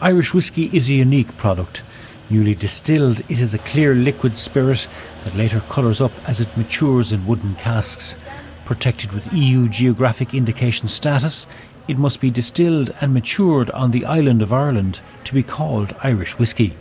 Irish whiskey is a unique product. Newly distilled, it is a clear liquid spirit that later colours up as it matures in wooden casks. Protected with EU geographic indication status, it must be distilled and matured on the island of Ireland to be called Irish whiskey.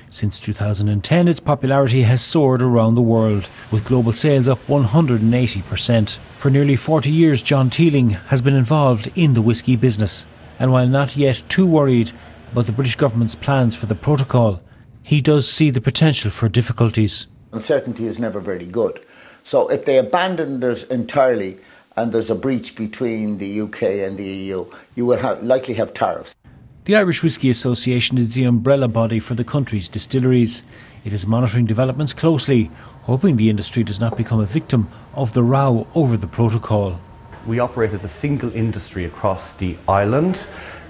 Since 2010, its popularity has soared around the world, with global sales up 180%. For nearly 40 years, John Teeling has been involved in the whiskey business. And while not yet too worried about the British government's plans for the protocol, he does see the potential for difficulties. Uncertainty is never very good. So if they abandon it entirely and there's a breach between the UK and the EU, you will likely have tariffs. The Irish Whisky Association is the umbrella body for the country's distilleries. It is monitoring developments closely, hoping the industry does not become a victim of the row over the protocol. We operate as a single industry across the island.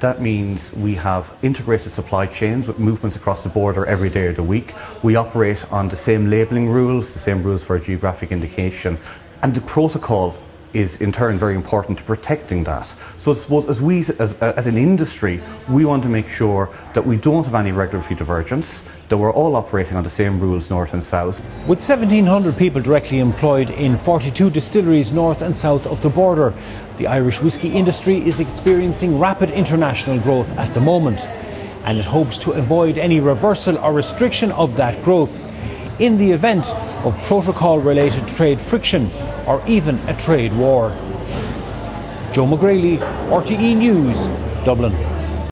That means we have integrated supply chains with movements across the border every day of the week. We operate on the same labelling rules, the same rules for geographic indication, and the protocol is in turn very important to protecting that. So I suppose as an industry, we want to make sure that we don't have any regulatory divergence, that we're all operating on the same rules north and south. With 1,700 people directly employed in 42 distilleries north and south of the border, the Irish whisky industry is experiencing rapid international growth at the moment, and it hopes to avoid any reversal or restriction of that growth in the event of protocol-related trade friction or even a trade war. Joe McGraley, RTE News, Dublin.